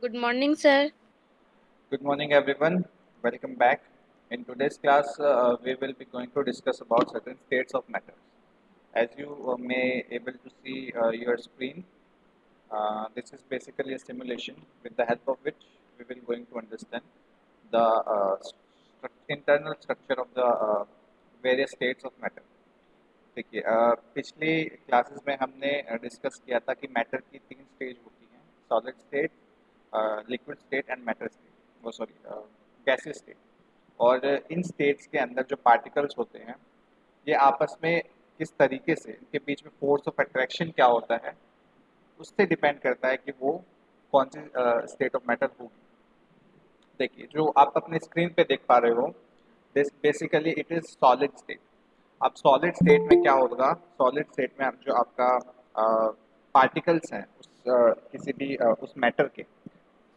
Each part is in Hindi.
Good morning, sir. Good morning, everyone. Welcome back. In today's class, we will be going to discuss about certain states of matter. As you may able to see your screen, this is basically a simulation with the help of which we will going to understand the internal structure of the various states of matter. देखिए पिछली क्लासेस में हमने डिस्कस किया था कि मैटर की तीन स्टेज होती हैं solid state liquid state and matter state वो सॉरी गैसेस स्टेट और इन स्टेट्स के अंदर जो पार्टिकल्स होते हैं ये आपस में किस तरीके से इनके बीच में फोर्स ऑफ अट्रैक्शन क्या होता है उससे डिपेंड करता है कि वो कौन सी स्टेट ऑफ मैटर होगी देखिए जो आप अपने स्क्रीन पे देख पा रहे हो this basically it is solid state अब सॉलिड स्टेट में क्या होगा सॉलिड स्टेट में जो आपका पार्टिकल्स हैं उस किसी भी उस मैटर के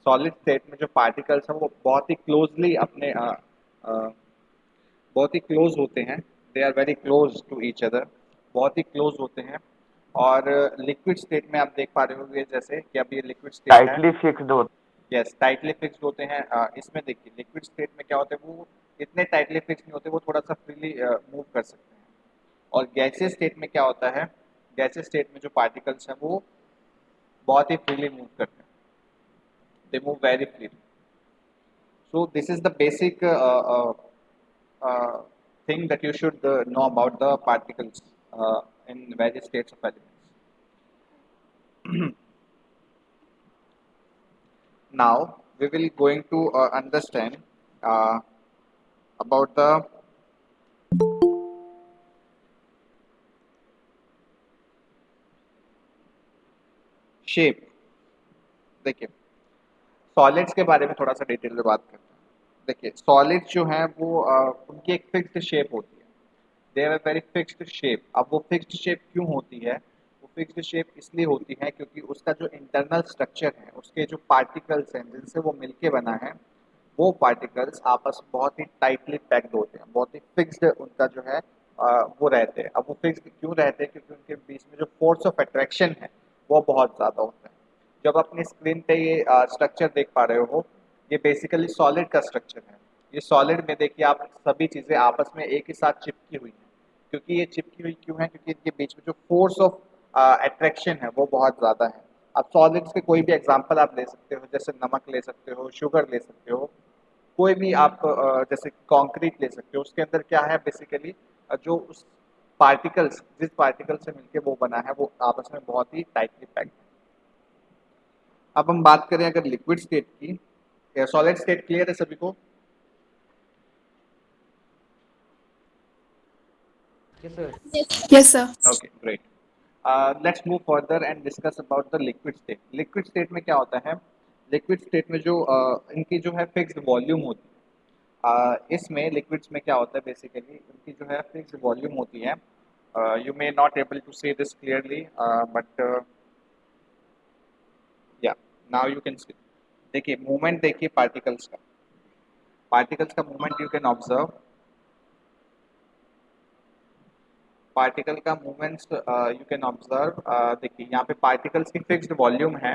सॉलिड स्टेट में जो पार्टिकल्स हैं वो बहुत ही क्लोजली अपने बहुत ही क्लोज होते हैं they are very close to each other बहुत ही क्लोज होते हैं और लिक्विड स्टेट में आप देख पा रहे होंगे जैसे कि अब ये लिक्विड स्टेट है टाइटली फिक्स्ड होता यस टाइटली फिक्स्ड होते हैं इसमें देखिए लिक्विड स्टेट में क्या होता है वो इतने टाइटली फिक्स नहीं होते वो थोड़ा सा फ्रीली मूव कर सकते हैं और गैसियस स्टेट में क्या होता है गैसियस स्टेट में जो पार्टिकल्स हैं वो बहुत ही फ्रीली मूव करते हैं they move very freely so this is the basic thing that you should know about the particles in various states of elements. Now we will going to understand uh, about the shape. देखिए सॉलिड्स के बारे में थोड़ा सा डिटेल में बात करते हैं देखिए सॉलिड्स जो हैं वो उनकी एक फिक्स्ड शेप होती है they have a very fixed shape अब वो फिक्स्ड शेप क्यों होती है वो फिक्स्ड शेप इसलिए होती है क्योंकि उसका जो इंटरनल स्ट्रक्चर है उसके जो पार्टिकल्स हैं जिनसे वो मिलके बना है वो पार्टिकल्स आपस में बहुत ही टाइटली पैक्ड होते हैं बहुत ही फिक्स्ड उनका जो है वो रहते हैं अब वो फिक्स्ड क्यों रहते हैं क्योंकि उनके बीच में जो फोर्स ऑफ अट्रैक्शन है वो बहुत ज़्यादा होता है जब अपनी स्क्रीन पे ये स्ट्रक्चर देख पा रहे हो ये बेसिकली सॉलिड का स्ट्रक्चर है ये सॉलिड में देखिए आप सभी चीज़ें आपस में एक ही साथ चिपकी हुई हैं क्योंकि ये चिपकी हुई क्यों है क्योंकि इनके बीच में जो फोर्स ऑफ अट्रैक्शन है वो बहुत ज़्यादा है अब सॉलिड्स के कोई भी एग्जांपल आप ले सकते हो जैसे नमक ले सकते हो शुगर ले सकते हो कोई भी आप जैसे कंक्रीट ले सकते हो उसके अंदर क्या है बेसिकली जो उस पार्टिकल्स जिस पार्टिकल से मिलके वो बना है वो आपस में बहुत ही टाइटली पैक्ड है अब हम बात करें अगर लिक्विड स्टेट की सॉलिड स्टेट क्लियर है सभी को Yes, sir. Okay great let's move further and discuss about the liquid state में क्या होता है लिक्विड स्टेट में जो इनकी जो है फिक्स्ड वॉल्यूम होती है इसमें लिक्विड्स में क्या होता है बेसिकली इनकी जो है फिक्स्ड वॉल्यूम होती है you may not able to see this clearly but yeah now you can see देखिए मूवमेंट देखिए पार्टिकल्स का movement you can observe particle का मूवमेंट्स यू कैन ऑब्जर्व देखिए यहाँ पे पार्टिकल्स की फिक्स्ड वॉल्यूम है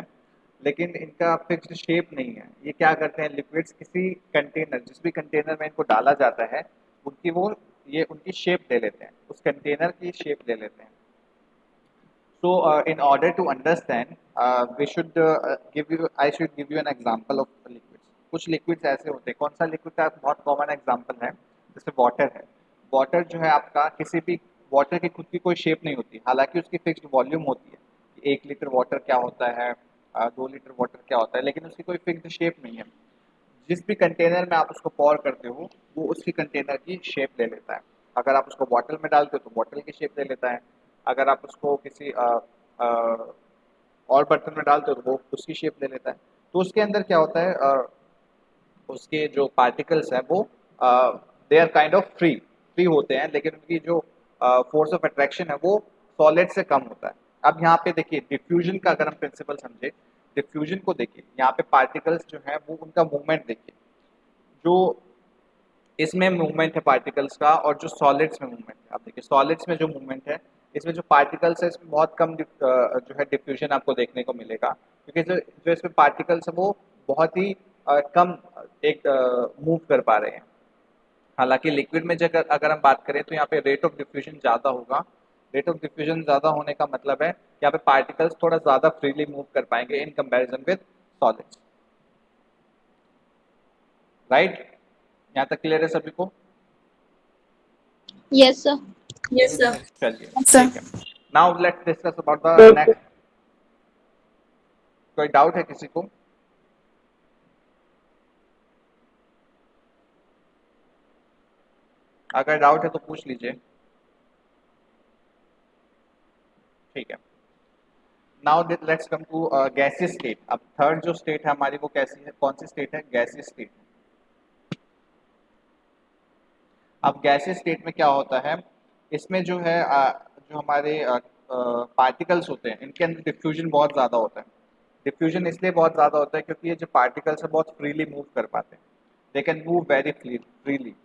लेकिन इनका फिक्स्ड शेप नहीं है ये क्या करते हैं लिक्विड्स किसी कंटेनर जिस भी कंटेनर में इनको डाला जाता है उनकी वो ये उनकी शेप ले लेते हैं उस कंटेनर की शेप ले लेते हैं so in order to understand we should give you I should give you an example of the liquids कुछ लिक्विड्स ऐसे होते हैं कौन सा लिक्विड का बहुत कॉमन एग्जांपल है जैसे वाटर है वाटर जो है आपका किसी भी वाटर की खुद की कोई शेप नहीं होती हालांकि उसकी फिक्स्ड वॉल्यूम होती है 1 लीटर वाटर क्या होता है 2 लीटर वाटर क्या होता है लेकिन उसकी कोई फिक्स्ड शेप नहीं है जिस भी कंटेनर में आप उसको पॉर करते हो वो उसकी कंटेनर की शेप ले लेता है अगर आप उसको बॉटल में डालते हो तो बॉटल की शेप ले लेता है अगर आप उसको किसी और बर्तन में डालते हो तो वो उसकी शेप ले लेता है तो उसके अंदर क्या होता है उसके जो पार्टिकल्स हैं वो they are kind of free होते हैं लेकिन उनकी जो फोर्स ऑफ अट्रैक्शन है वो सॉलिड से कम होता है अब यहाँ पे देखिए डिफ्यूजन का अगर हम प्रिंसिपल समझे डिफ्यूजन को देखिए यहाँ पे पार्टिकल्स जो हैं वो उनका मूवमेंट देखिए जो इसमें मूवमेंट है पार्टिकल्स का और जो सॉलिड्स में मूवमेंट है आप देखिए सॉलिड्स में जो मूवमेंट है इसमें जो पार्टिकल्स है इसमें बहुत कम जो है डिफ्यूजन आपको देखने को मिलेगा क्योंकि जो जो इसमें पार्टिकल्स है वो बहुत ही कम एक मूव कर पा रहे हैं। हालांकि लिक्विड में जब अगर हम बात करें तो यहाँ पे रेट ऑफ डिफ्यूजन ज़्यादा होगा। रेट ऑफ डिफ्यूजन ज़्यादा होने का मतलब है यहाँ पे पार्टिकल्स थोड़ा ज़्यादा फ्रीली मूव कर पाएंगे in comparison with solids. Right, यहाँ तक क्लियर है सभी को? Yes, sir. Yes, sir. चलिए Yes, sir. ठीक है। Now let's discuss about the next. कोई डाउट है किसी को? अगर डाउट है तो पूछ लीजिए। ठीक है। Now let's come to gaseous state. अब थर्ड जो स्टेट है हमारी वो कैसी है, कौन सी स्टेट है? Gaseous state. अब गैसियस स्टेट में क्या होता है, इसमें जो है जो हमारे पार्टिकल्स होते हैं इनके अंदर डिफ्यूजन बहुत ज़्यादा होता है। डिफ्यूजन इसलिए बहुत ज़्यादा होता है क्योंकि ये जो पार्टिकल्स है बहुत फ्रीली मूव कर पाते हैं। They can move very freely.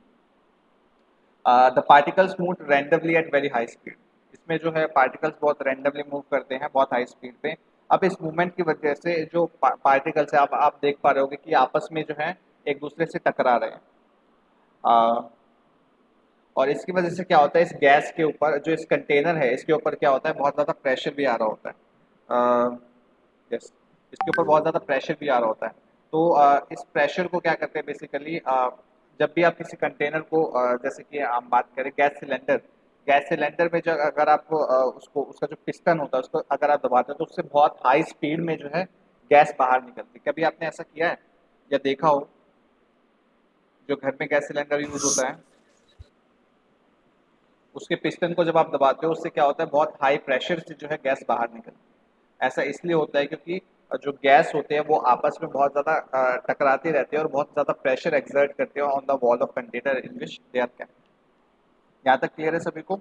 The particles move randomly at very high speed. इसमें जो है पार्टिकल्स बहुत रैंडमली मूव करते हैं बहुत हाई स्पीड पे। अब इस मूवमेंट की वजह से जो पार्टिकल्स है आप देख पा रहे होगे कि आपस में जो है एक दूसरे से टकरा रहे हैं। और इसकी वजह से क्या होता है, इस गैस के ऊपर जो इस कंटेनर है इसके ऊपर क्या होता है, बहुत ज़्यादा प्रेशर भी आ रहा होता है। यस, इसके ऊपर बहुत ज़्यादा प्रेशर भी आ रहा होता है। तो इस प्रेशर को क्या करते हैं बेसिकली, जब भी आप किसी कंटेनर को जैसे कि हम बात करें गैस सिलेंडर में जो अगर आप उसको उसका जो पिस्टन होता है उसको अगर आप दबाते हो तो उससे बहुत हाई स्पीड में जो है गैस बाहर निकलती है। कभी आपने ऐसा किया है या देखा हो? जो घर में गैस सिलेंडर यूज होता है उसके पिस्टन को जब आप दबाते हो उससे क्या होता है, बहुत हाई प्रेशर से जो है गैस बाहर निकलती है। ऐसा इसलिए होता है क्योंकि जो गैस होते हैं वो आपस में बहुत ज़्यादा टकराते रहते हैं और बहुत ज़्यादा प्रेशर एक्सर्ट करते हैं on the wall of container in which they are kept. यहाँ तक क्लियर है सभी को?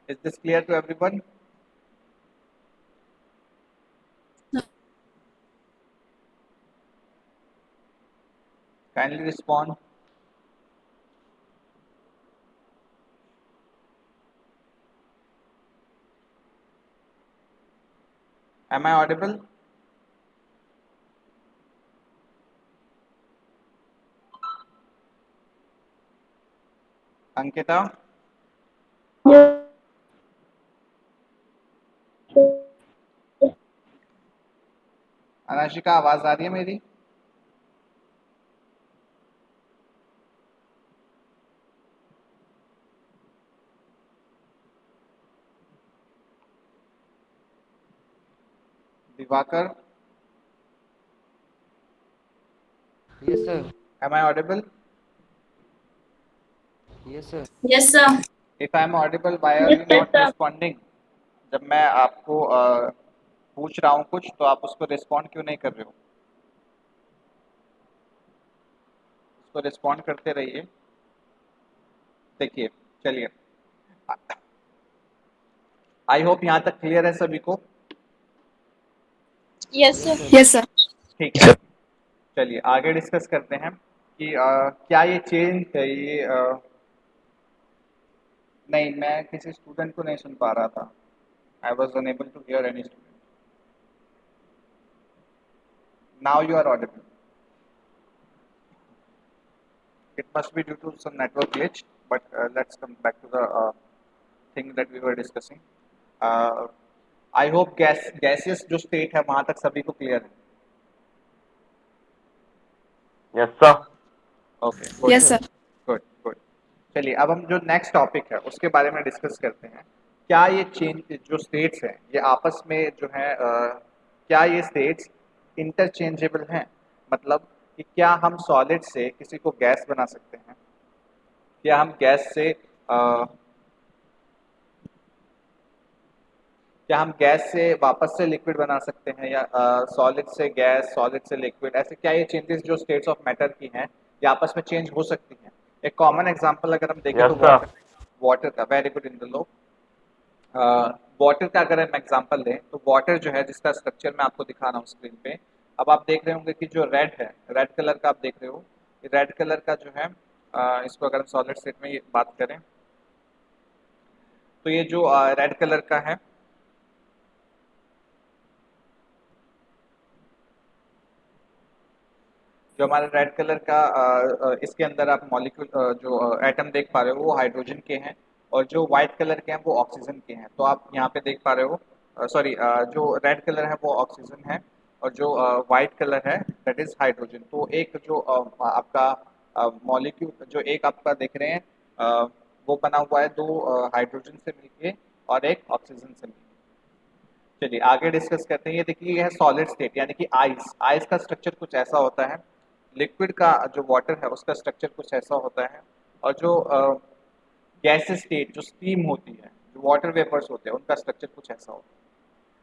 Is this clear to everyone? Kindly respond. Am I audible? Ankita? Anashika, आवाज आ रही है मेरी? Diwakar? Yes, sir. Am I audible? Yes, sir. Yes, sir. If I am audible why are you not responding? जब मैं आपको पूछ रहा हूँ कुछ तो आप उसको रिस्पॉन्ड क्यों नहीं कर रहे हो? उसको रिस्पॉन्ड करते रहिए। देखिए, चलिए, आई होप यहाँ तक क्लियर है सभी को? Yes, sir. Yes, sir. ठीक है, चलिए आगे डिस्कस करते हैं कि क्या ये चेंज है ये नहीं, मैं किसी स्टूडेंट को नहीं सुन पा रहा था। I was unable to hear any student. Now you are audible. It must be due to some network glitch, but let's come back to the thing that we were discussing. I hope gaseous जो state है वहां तक सभी को clear है। Yes, sir. Okay, good, Yes, sir. good, good. चलिए अब हम जो नेक्स्ट टॉपिक है उसके बारे में डिस्कस करते हैं। क्या ये चेंज जो स्टेट्स हैं ये आपस में जो है क्या ये स्टेट्स इंटरचेंजेबल हैं? मतलब कि क्या हम सॉलिड से किसी को गैस बना सकते हैं? क्या हम गैस से क्या हम गैस से वापस से लिक्विड बना सकते हैं, या सॉलिड से गैस, सॉलिड से लिक्विड, ऐसे क्या ये चेंजेस जो स्टेट्स ऑफ मैटर की हैं ये आपस में चेंज हो सकती हैं? एक कॉमन एग्जांपल अगर हम देखें Yes, तो sir. वाटर का, very good in the low. Water का अगर हम एग्जांपल लें तो वाटर जो है जिसका स्ट्रक्चर मैं आपको दिखा रहा हूँ स्क्रीन पे, अब आप देख रहे होंगे कि जो रेड है, रेड कलर का आप देख रहे हो, रेड कलर का जो है इसको अगर हम सॉलिड स्टेट में ये बात करें तो ये जो रेड कलर का है जो हमारा रेड कलर का इसके अंदर आप मॉलिक्यूल जो एटम देख पा रहे हो वो हाइड्रोजन के हैं, और जो व्हाइट कलर के हैं वो ऑक्सीजन के हैं। तो आप यहाँ पे देख पा रहे हो, सॉरी, जो रेड कलर है वो ऑक्सीजन है, और जो व्हाइट कलर है दैट इज हाइड्रोजन। तो एक जो आपका मॉलिक्यूल जो एक आपका देख रहे हैं वो बना हुआ है दो हाइड्रोजन से मिलके और एक ऑक्सीजन से मिलके। चलिए आगे डिस्कस करते हैं। ये देखिए, ये है सॉलिड स्टेट यानी कि आइस। आइस का स्ट्रक्चर कुछ ऐसा होता है, लिक्विड का जो वाटर है उसका स्ट्रक्चर कुछ ऐसा होता है, और जो गैस स्टेट जो स्टीम होती है, जो वाटर वेपर्स होते हैं, उनका स्ट्रक्चर कुछ ऐसा होता है।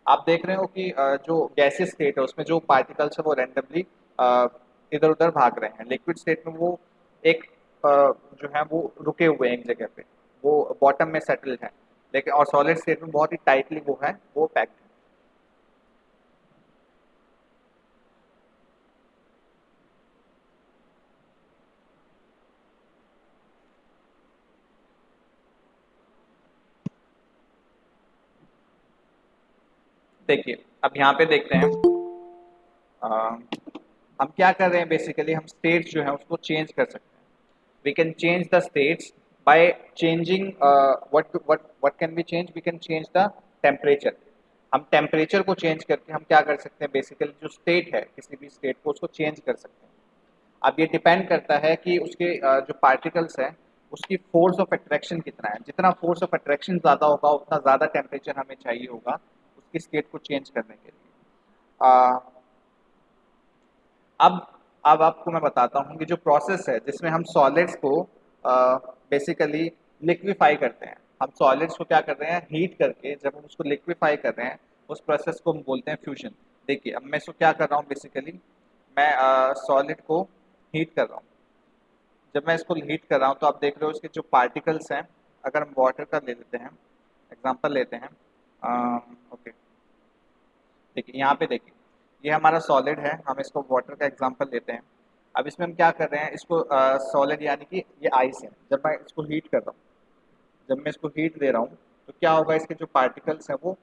आप देख रहे हो कि जो गैसेस स्टेट है उसमें जो पार्टिकल्स है वो रैंडमली इधर उधर भाग रहे हैं। लिक्विड स्टेट में वो एक जो है वो रुके हुए हैं एक जगह पे, वो बॉटम में सेटल्ड है। लेकिन और सॉलिड स्टेट में बहुत ही टाइटली वो है, वो पैक्ड है। देखिए अब यहाँ पे देखते हैं, अ, हम क्या कर रहे हैं। बेसिकली हम स्टेट्स जो है उसको चेंज कर सकते हैं। we can change the states by changing what can be changed, we can change the temperature। हम टेम्परेचर को चेंज करके हम क्या कर सकते हैं, बेसिकली जो स्टेट है किसी भी स्टेट को उसको चेंज कर सकते हैं। अब ये डिपेंड करता है कि उसके जो पार्टिकल्स हैं उसकी फोर्स ऑफ अट्रैक्शन कितना है। जितना फोर्स ऑफ अट्रैक्शन ज़्यादा होगा उतना ज़्यादा टेम्परेचर हमें चाहिए होगा उसकी स्टेट को चेंज करने के लिए। अ, अब अब आपको मैं बताता हूँ कि जो प्रोसेस है जिसमें हम सॉलिड्स को बेसिकली लिक्विफाई करते हैं। हम सॉलिड्स को क्या कर रहे हैं, हीट करके जब हम उसको लिक्विफाई कर रहे हैं उस प्रोसेस को हम बोलते हैं फ्यूजन। देखिए अब मैं इसको क्या कर रहा हूँ, बेसिकली मैं सॉलिड को हीट कर रहा हूँ। जब मैं इसको हीट कर रहा हूँ तो आप देख रहे हो इसके जो पार्टिकल्स हैं, अगर हम वाटर का ले लेते हैं, एग्जाम्पल लेते हैं, ओके, देखिए यहाँ पे देखिए ये हमारा सॉलिड है, हम इसको वाटर का एग्जांपल लेते हैं। अब इसमें हम क्या कर रहे हैं, इसको सॉलिड यानी कि ये आइस है। जब मैं इसको हीट कर रहा हूँ, जब मैं इसको हीट दे रहा हूँ तो क्या होगा, इसके जो पार्टिकल्स हैं वो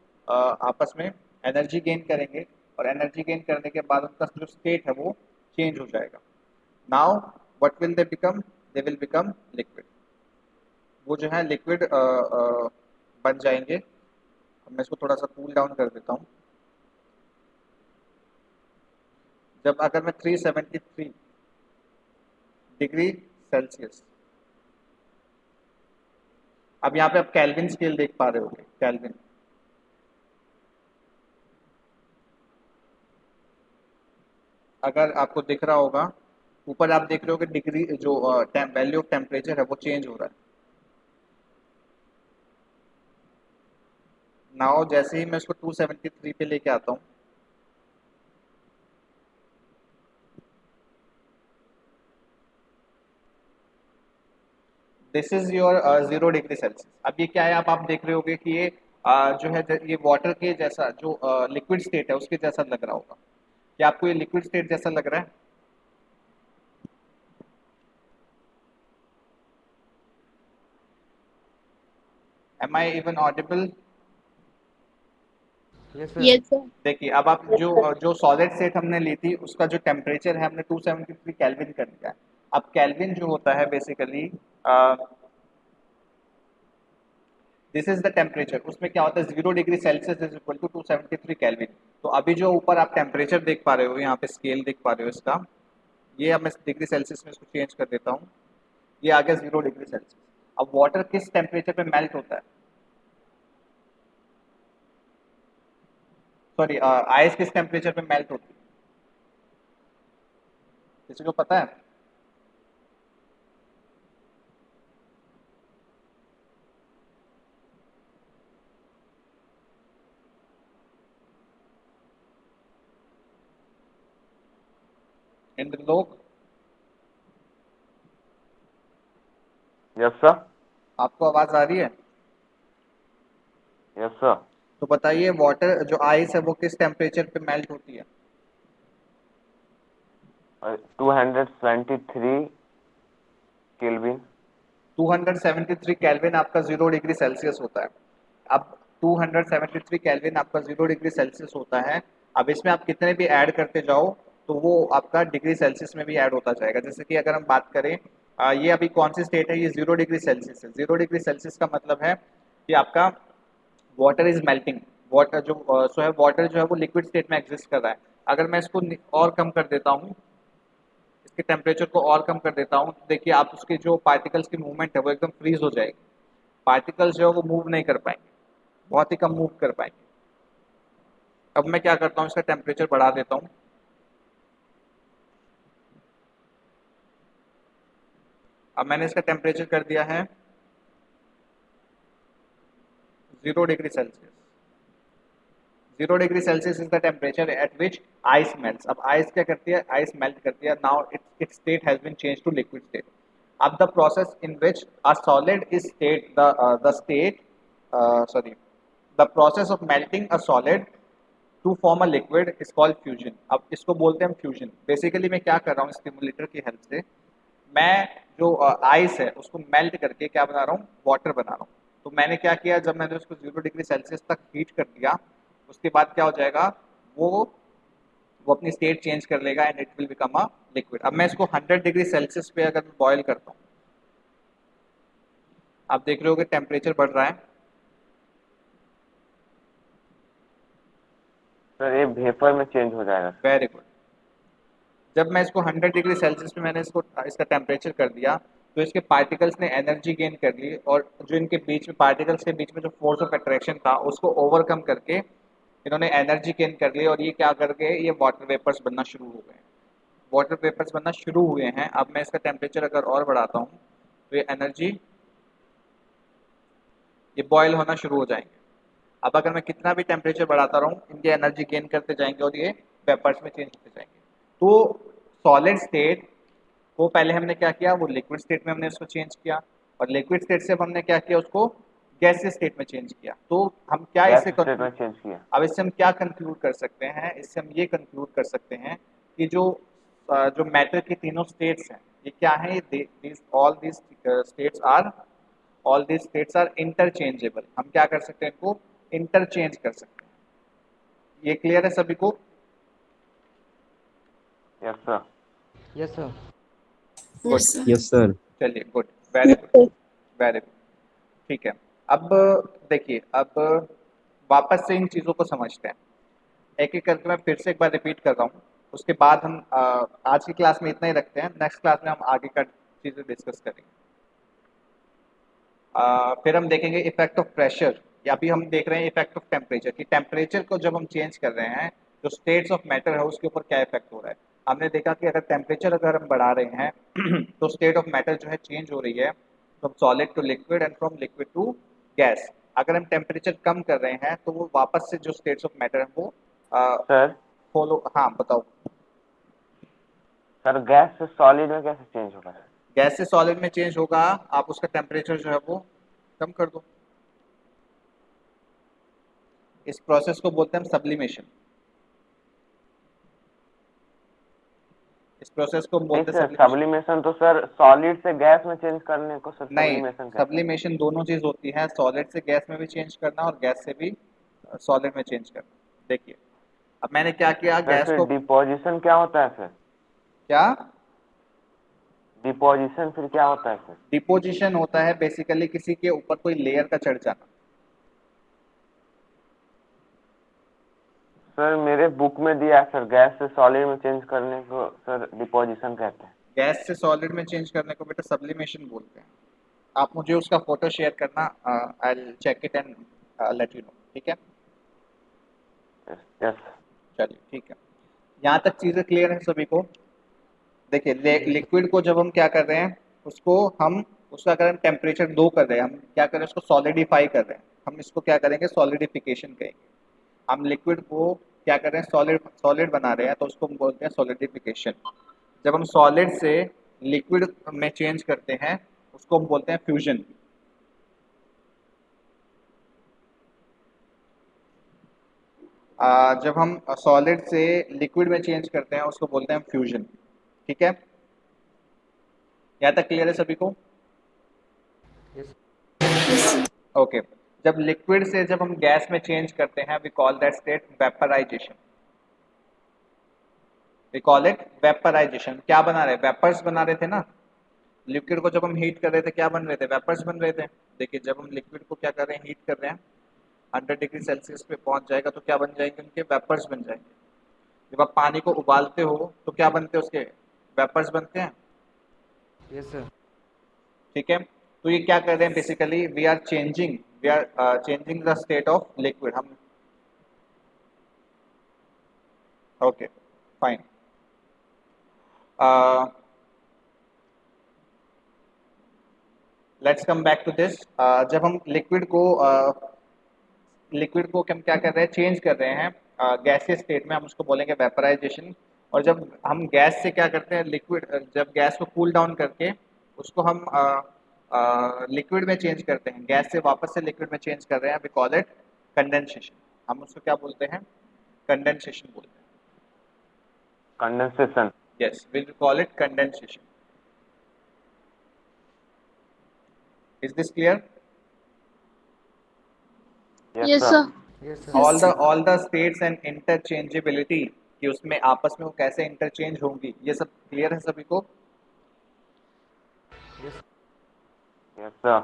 आपस में एनर्जी गेन करेंगे, और एनर्जी गेन करने के बाद उनका जो स्टेट है वो चेंज हो जाएगा। Now what will they become, they will become liquid. वो जो है लिक्विड बन जाएंगे। अब मैं इसको थोड़ा सा कूल डाउन कर देता हूँ। जब अगर मैं 373 डिग्री सेल्सियस, अब यहाँ पे आप केल्विन स्केल देख पा रहे होगे, केल्विन। अगर आपको दिख रहा होगा ऊपर आप देख रहे हो कि डिग्री जो वैल्यू ऑफ टेम्परेचर है वो चेंज हो रहा है। नाउ जैसे ही मैं इसको 273 पे लेके आता हूँ, this is your 0 degree Celsius. अब ये क्या है, आप देख रहे होगे कि ये जो है ये वाटर के जैसा जो लिक्विड स्टेट है उसके जैसा लग रहा होगा। क्या आपको ये लिक्विड स्टेट जैसा लग रहा है? Am I even audible? Yes, sir. Yes, sir. देखिए अब आप जो सॉलिड स्टेट हमने ली थी उसका जो टेम्परेचर है हमने 273 केल्विन कर दिया है। अब केल्विन जो होता है basically this is the temperature, उसमें क्या होता है 0 degree Celsius is equal to 273 kelvin. तो अभी जो ऊपर आप टेम्परेचर देख पा रहे हो, यहाँ पे स्केल देख पा रहे हो इसका, ये अब मैं डिग्री सेल्सियस में इसको चेंज कर देता हूँ, ये आ गया 0 डिग्री सेल्सियस। अब वाटर किस टेम्परेचर पे मेल्ट होता है, सॉरी आइस किस टेम्परेचर पे मेल्ट होती है, किसी को पता है? इंद्र लोग, Yes, sir. आपको आवाज आ रही है? Yes, sir. तो बताइए वाटर जो आइस है वो किस टेम्परेचर पे मेल्ट होती है? 273 Kelvin. 273 केल्विन आपका 0 डिग्री सेल्सियस होता है। अब 273 केल्विन आपका 0 डिग्री सेल्सियस होता है। अब इसमें आप कितने भी ऐड करते जाओ तो वो आपका डिग्री सेल्सियस में भी ऐड होता जाएगा। जैसे कि अगर हम बात करें ये अभी कौन सी स्टेट है, ये 0 डिग्री सेल्सियस है। 0 डिग्री सेल्सियस का मतलब है कि आपका वाटर इज मेल्टिंग, वाटर जो सो है वाटर जो है वो लिक्विड स्टेट में एग्जिस्ट कर रहा है। अगर मैं इसको और कम कर देता हूँ, इसके टेम्परेचर को और कम कर देता हूँ, तो देखिए आप उसके जो पार्टिकल्स की मूवमेंट है वो एकदम फ्रीज हो जाएगी। पार्टिकल्स जो है वो मूव नहीं कर पाएंगे, बहुत ही कम मूव कर पाएंगे। अब मैं क्या करता हूँ, इसका टेम्परेचर बढ़ा देता हूँ। अब मैंने इसका टेम्परेचर कर दिया है 0 degree Celsius. 0 degree Celsius is the temperature at which ice melts. अब आइस क्या करती है, आइस मेल्ट करती है। Now its state has been change to liquid state. अब the process in which a solid is state the state sorry the process of melting a solid to form a liquid is called fusion. अब इसको बोलते हैं फ्यूजन। बेसिकली मैं क्या कर रहा हूँ, स्टिमुलेटर की हेल्प से मैं जो आइस है उसको मेल्ट करके क्या बना रहा हूँ, वाटर बना रहा हूँ। तो मैंने क्या किया, जब मैंने उसको 0 डिग्री सेल्सियस तक हीट कर दिया, उसके बाद क्या हो जाएगा, वो वो अपनी स्टेट चेंज कर लेगा and it will become a liquid. अब मैं इसको 100 डिग्री सेल्सियस पे अगर बॉयल करता हूँ, आप देख रहे हो कि टेम्परेचर बढ़ रहा है। सर ये वेपर में चेंज हो जाएगा। Very good. जब मैं इसको 100 डिग्री सेल्सियस पे मैंने इसका टेम्परेचर कर दिया, तो इसके पार्टिकल्स ने एनर्जी गेन कर ली, और जो इनके बीच में पार्टिकल्स के बीच में जो फोर्स ऑफ अट्रैक्शन था उसको ओवरकम करके इन्होंने एनर्जी गेन कर ली, और ये क्या कर गए, ये वाटर वेपर्स बनना शुरू हो गए। वाटर वेपर्स बनना शुरू हुए हैं। अब मैं इसका टेम्परेचर अगर और बढ़ाता हूँ, तो ये एनर्जी, ये बॉयल होना शुरू हो जाएंगे। अब अगर मैं कितना भी टेम्परेचर बढ़ाता रहूँ, इनकी एनर्जी गेन करते जाएंगे और ये वेपर्स में चेंज होते जाएंगे। तो सॉलिड स्टेट को पहले हमने क्या किया, वो लिक्विड स्टेट में हमने उसको चेंज किया, और लिक्विड स्टेट से अब हमने क्या किया, उसको गैसियस स्टेट में चेंज किया। तो हम क्या गैस इससे स्टेट में कंक्लूड, चेंज किया। अब इससे हम क्या कंक्लूड कर सकते हैं, इससे हम ये कंक्लूड कर सकते हैं कि जो मैटर की तीनों स्टेट्स हैं, ये क्या है, ये all these states are interchangeable. हम क्या कर सकते हैं, इनको इंटरचेंज कर सकते हैं। ये क्लियर है सभी को? Yes sir. Yes, sir. Good. Yes, sir. Yes, sir. चलिए, good, very good, very good. ठीक है। अब देखिए, अब वापस से इन चीज़ों को समझते हैं। एक एक करके मैं फिर से एक बार रिपीट कर रहा हूँ, उसके बाद हम आज की क्लास में इतना ही रखते हैं। नेक्स्ट क्लास में हम आगे का चीज़ें डिस्कस करेंगे। फिर हम देखेंगे इफेक्ट ऑफ प्रेशर, या अभी हम देख रहे हैं इफेक्ट ऑफ टेम्परेचर, कि टेम्परेचर को जब हम चेंज कर रहे हैं, जो स्टेट्स ऑफ मैटर है उसके ऊपर क्या इफेक्ट हो रहा है। हमने देखा कि अगर टेम्परेचर अगर हम बढ़ा रहे हैं तो स्टेट ऑफ मैटर जो है चेंज हो रही है, from solid to liquid and from liquid to gas. अगर हम टेम्परेचर कम कर रहे हैं तो वो वापस से जो स्टेट्स ऑफ मैटर है वो सर फॉलो, हाँ बताओ। सर गैस से सॉलिड में कैसे चेंज होगा सर? गैस से सॉलिड में चेंज होगा, आप उसका टेम्परेचर जो है वो कम कर दो। इस प्रोसेस को बोलते हैं हम सब्लिमेशन। इस प्रोसेस को हम नहीं बोलते हैं सर, सब्लिमेशन। सब्लिमेशन तो सर सॉलिड से गैस में चेंज करने को सर नहीं, सब्लिमेशन कहते हैं। सब्लिमेशन दोनों चीज होती है, सॉलिड से गैस में भी चेंज करना और गैस से भी सॉलिड में चेंज करना। देखिए, अब मैंने क्या किया, सर गैस फिर को, डिपोजिशन क्या होता है सर? क्या डिपोजिशन फिर क्या होता है सर? डिपोजिशन होता है, बेसिकली किसी के ऊपर कोई लेयर का चढ़ जाना। सर मेरे बुक में दिया है सर, गैस से सॉलिड में चेंज करने को सर डिपोजिशन कहते हैं। गैस से सॉलिड में चेंज करने को बेटा सब्लिमेशन बोलते हैं। आप मुझे उसका फोटो शेयर करना, I will check it and let you know, ठीक है? यस। चलिए, ठीक है। यहाँ तक चीज़ें क्लियर हैं सभी को? देखिए, लिक्विड को जब हम क्या कर रहे हैं, उसको हम उसका अगर हम टेम्परेचर 2 कर रहे हैं, हम क्या कर रहे हैं, उसको सॉलिडिफाई कर रहे हैं। हम इसको क्या करेंगे, सॉलिडिफिकेशन कहेंगे। हम लिक्विड को क्या कर रहे हैं, सॉलिड सॉलिड बना रहे हैं, तो उसको हम बोलते हैं सॉलिडिफिकेशन। जब हम सॉलिड से लिक्विड में चेंज करते हैं उसको हम बोलते हैं फ्यूजन। जब हम सॉलिड से लिक्विड में चेंज करते हैं उसको बोलते हैं फ्यूजन। ठीक है, यहाँ तक क्लियर है सभी को? Yes. ओके। जब लिक्विड से जब हम गैस में चेंज करते हैं, we call that state vaporisation. We call it vaporisation. क्या बना रहे, वेपर्स बना रहे थे ना। लिक्विड को जब हम हीट कर रहे थे क्या बन रहे थे, वेपर्स बन रहे थे। देखिए जब हम लिक्विड को क्या कर रहे हैं, हीट कर रहे हैं, 100 डिग्री सेल्सियस पे पहुंच जाएगा तो क्या बन जाएंगे, उनके वेपर्स बन जाएंगे। जब आप पानी को उबालते हो तो क्या बनते हैं उसके, वेपर्स बनते हैं। Yes, sir. ठीक है, तो ये क्या कर रहे हैं basically, we are changing the state of liquid हम। Okay fine. Let's come back to this. जब हम लिक्विड को हम क्या कर रहे हैं, चेंज कर रहे हैं गैसियस स्टेट में, हम उसको बोलेंगे वेपराइजेशन। और जब हम गैस से क्या करते हैं, लिक्विड, जब गैस को कूल डाउन करके उसको हम लिक्विड में चेंज करते हैं, गैस से वापस से लिक्विड में चेंज कर रहे हैं, वी कॉल इट कंडेंसेशन। हम उसको क्या बोलते हैं, कंडेंसेशन बोलते हैं। Condensation. Yes, we call it condensation. Is this clear? Yes, Yes, sir. sir. Yes, sir. Yes, sir. All the states and interchangeability, कि उसमें आपस में वो कैसे इंटरचेंज होंगी, ये सब क्लियर है सभी को? Yes. Yes, sir.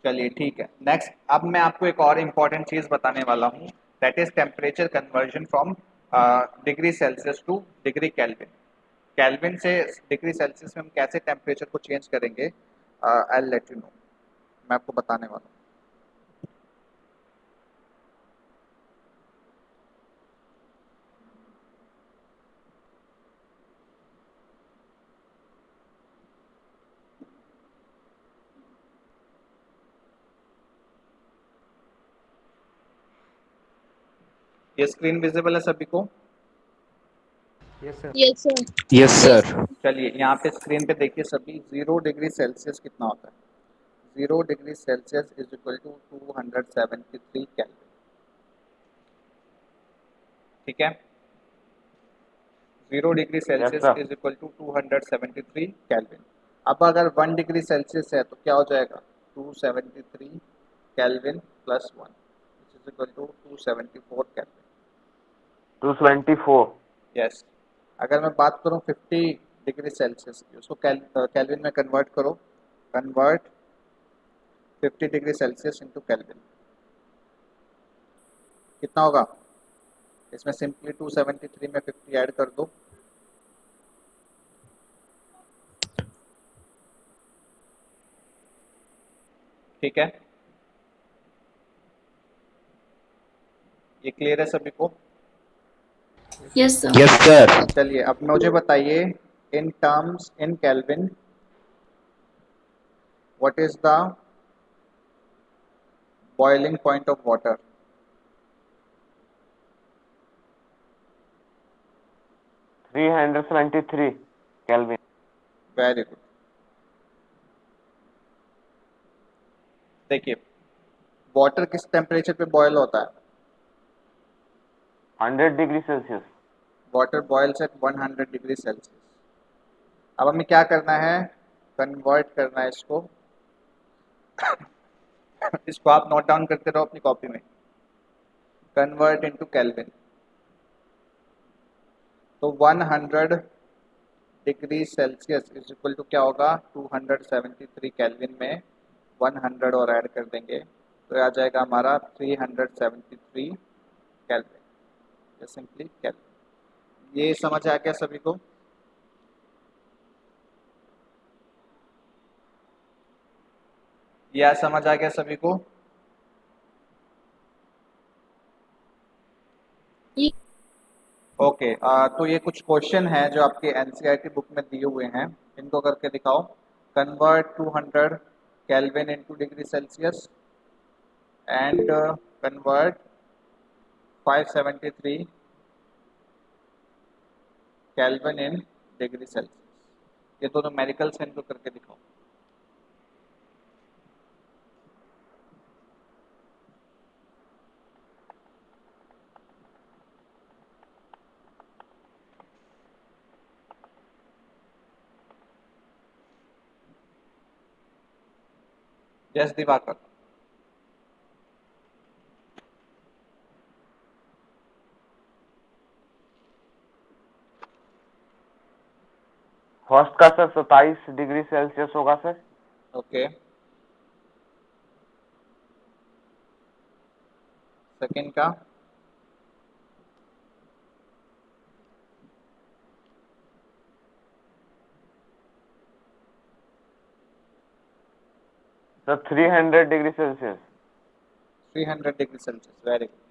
चलिए ठीक है, नेक्स्ट अब मैं आपको एक और इम्पॉर्टेंट चीज बताने वाला हूँ, that is temperature conversion from degree Celsius two degree kelvin. Kelvin से डिग्री सेल्सियस में हम कैसे टेम्परेचर को चेंज करेंगे, आई लेट यू नो, मैं आपको बताने वाला हूँ। ये स्क्रीन विजिबल है सभी को? Yes, sir. Yes, sir. Yes, sir. चलिए यहाँ पे स्क्रीन पे देखिए सभी, 0 डिग्री सेल्सियस कितना होता है, 0 degree Celsius is equal to 273 kelvin. ठीक है, 0 degree Yes, Celsius sir. Is equal to 273 kelvin. अब अगर 1 डिग्री सेल्सियस है तो क्या हो जाएगा, 273 kelvin plus 1 is equal to 274 kelvin. 224. Yes, अगर मैं बात करूँ 50 डिग्री सेल्सियस की, उसको केल्विन में कन्वर्ट करो, convert 50 degree Celsius into kelvin, कितना होगा? इसमें सिंपली 273 में 50 ऐड कर दो, ठीक है। ये क्लियर है सभी को? Yes, sir. Yes, sir. चलिए अब मुझे बताइए, in terms in kelvin what is the boiling point of water? 373 Kelvin. Very good. देखिए वाटर किस टेम्परेचर पे बॉयल होता है? 100 degree Celsius. Water boils at 100 degree Celsius. अब हमें क्या करना है, कन्वर्ट करना है इसको इसको आप नोट डाउन करते रहो अपनी कॉपी में, कन्वर्ट इनटू केल्विन। तो 100 degree Celsius is equal to क्या होगा, 273 केल्विन में 100 और ऐड कर देंगे तो आ जाएगा हमारा 373 केल्विन, या सिंपली केल्विन। ये समझ आ गया सभी को? यह समझ आ गया सभी को? Ye- ओके तो ये कुछ क्वेश्चन है जो आपके एनसीईआरटी बुक में दिए हुए हैं, इनको करके दिखाओ। Convert 200 kelvin into degree Celsius and convert 573 kelvin in degree Celsius. ये दोनों न्यूमेरिकल्स हैं, इनको करके दिखाओ। यस दिवाकर। फर्स्ट का सर 27 डिग्री सेल्सियस होगा सर। ओके, सेकंड का? Sir 300 degree Celsius. 300 degree Celsius, very good.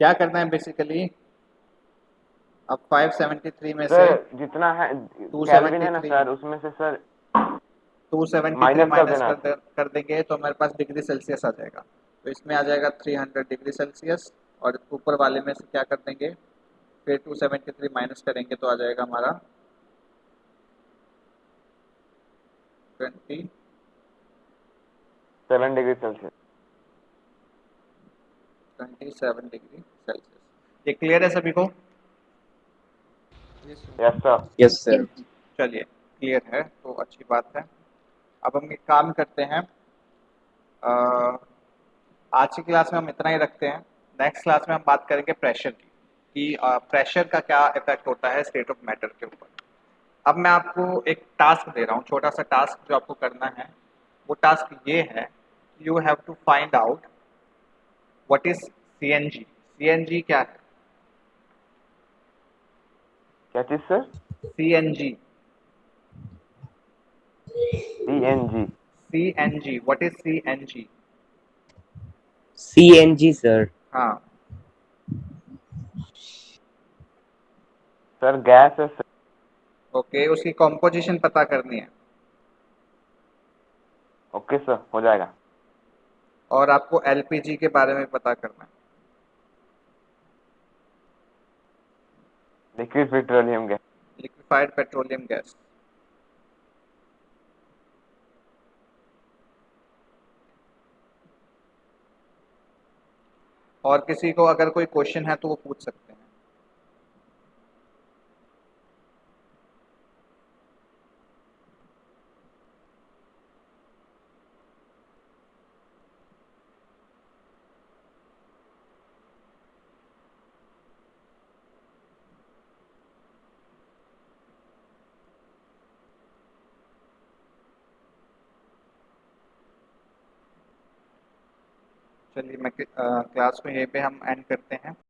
क्या करना है बेसिकली, अब 573 में से सर जितना है केल्विन है ना 273 सर, उसमें से सर 273 माइनस कर माइनस देना। कर देंगे तो हमारे पास डिग्री सेल्सियस आ जाएगा। तो इसमें आ जाएगा 300 डिग्री सेल्सियस, और ऊपर वाले में से क्या कर देंगे, फिर 273 माइनस करेंगे तो आ जाएगा हमारा 27 7 डिग्री सेल्सियस। Degree Celsius. ये क्लियर है सभी को? Yes, sir. Yes sir. Yes, sir. Yes. चलिए, क्लियर है तो अच्छी बात है। अब हम एक काम करते हैं, आज की क्लास में हम इतना ही रखते हैं। नेक्स्ट क्लास में हम बात करेंगे प्रेशर की, कि प्रेशर का क्या इफेक्ट होता है स्टेट ऑफ मैटर के ऊपर। अब मैं आपको एक टास्क दे रहा हूँ, छोटा सा टास्क जो आपको करना है। वो टास्क ये है, you have to find out what is CNG. CNG क्या है? क्या चीज sir? CNG, CNG। CNG, what is CNG? CNG, sir. हाँ, सर गैस है सर। ओके, उसकी कॉम्पोजिशन पता करनी है। ओके सर, हो जाएगा। और आपको एलपीजी के बारे में पता करना है। Liquid petroleum gas. Liquefied petroleum gas. और किसी को अगर कोई क्वेश्चन है तो वो पूछ सकते हैं। चलिए, मैं क्लास को यहीं पे हम एंड करते हैं।